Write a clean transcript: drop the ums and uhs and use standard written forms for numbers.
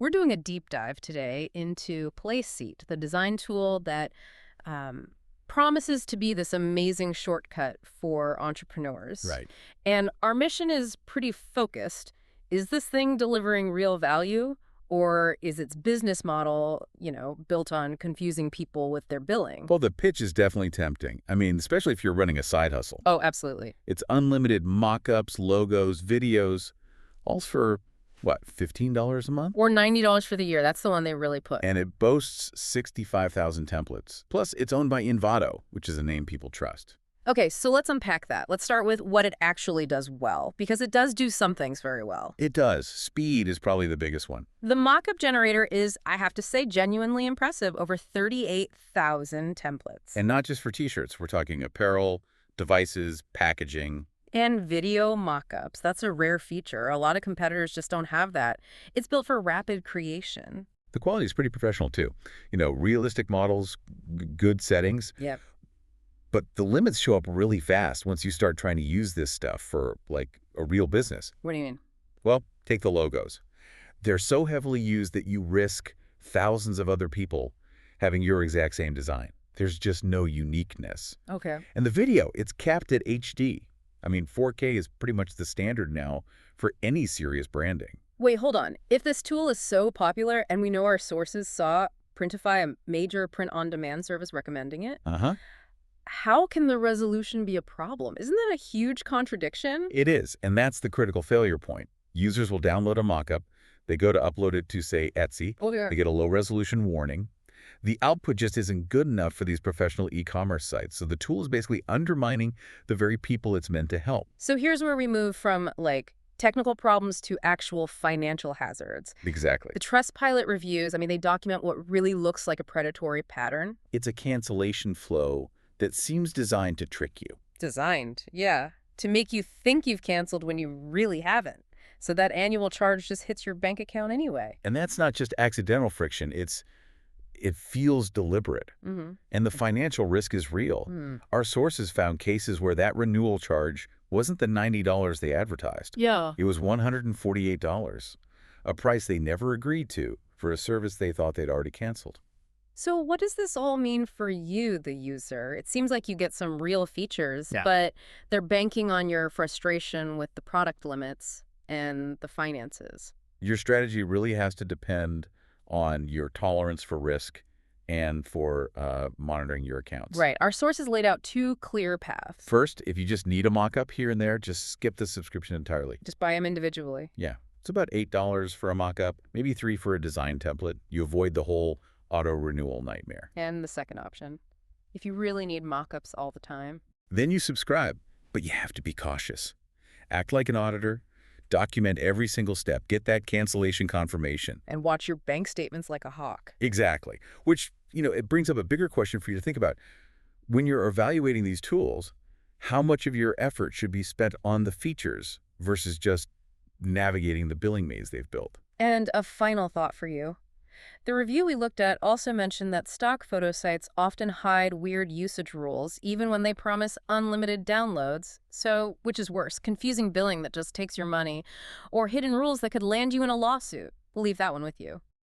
We're doing a deep dive today into Placeit, the design tool that promises to be this amazing shortcut for entrepreneurs. Right. And our mission is pretty focused. Is this thing delivering real value? Or is its business model, built on confusing people with their billing? Well, the pitch is definitely tempting. I mean, especially if you're running a side hustle. Oh, absolutely. It's unlimited mock-ups, logos, videos, all for, what, $15 a month? Or $90 for the year. That's the one they really put. And it boasts 65,000 templates. Plus, it's owned by Envato, which is a name people trust. Okay, so let's unpack that. Let's start with what it actually does well, because it does do some things very well. It does. Speed is probably the biggest one. The mockup generator is, I have to say, genuinely impressive. Over 38,000 templates. And not just for t-shirts. We're talking apparel, devices, packaging. And video mockups. That's a rare feature. A lot of competitors just don't have that. It's built for rapid creation. The quality is pretty professional, too. Realistic models, good settings. Yep. But the limits show up really fast once you start trying to use this stuff for, like, a real business. What do you mean? Well, take the logos. They're so heavily used that you risk thousands of other people having your exact same design. There's just no uniqueness. Okay. And the video, it's capped at HD. I mean, 4K is pretty much the standard now for any serious branding. Wait, hold on. If this tool is so popular and we know our sources saw Printify, a major print-on-demand service, recommending it, how can the resolution be a problem? Isn't that a huge contradiction? It is, and that's the critical failure point. Users will download a mockup. They go to upload it to, say, Etsy. Oh, yeah. They get a low-resolution warning. The output just isn't good enough for these professional e-commerce sites, so the tool is basically undermining the very people it's meant to help. So here's where we move from, technical problems to actual financial hazards. Exactly. The Trustpilot reviews, they document what really looks like a predatory pattern. It's a cancellation flow that seems designed to trick you. Designed, yeah. To make you think you've canceled when you really haven't. So that annual charge just hits your bank account anyway. And that's not just accidental friction. It feels deliberate. And the financial risk is real. Our sources found cases where that renewal charge wasn't the $90 they advertised. Yeah. It was $148, a price they never agreed to for a service they thought they'd already canceled. So what does this all mean for you, the user? It seems like you get some real features, Yeah. but they're banking on your frustration with the product limits and the finances. Your strategy really has to depend on your tolerance for risk and for monitoring your accounts. Right. Our sources laid out two clear paths. First, if you just need a mock-up here and there, just skip the subscription entirely. Just buy them individually. Yeah. It's about $8 for a mock-up, maybe $3 for a design template. You avoid the whole auto-renewal nightmare. And the second option, if you really need mock-ups all the time. Then you subscribe, but you have to be cautious. Act like an auditor. Document every single step. Get that cancellation confirmation. And watch your bank statements like a hawk. Exactly. Which, it brings up a bigger question for you to think about. When you're evaluating these tools, how much of your effort should be spent on the features versus just navigating the billing maze they've built? And a final thought for you. The review we looked at also mentioned that stock photo sites often hide weird usage rules, even when they promise unlimited downloads. So, which is worse, confusing billing that just takes your money, or hidden rules that could land you in a lawsuit? We'll leave that one with you.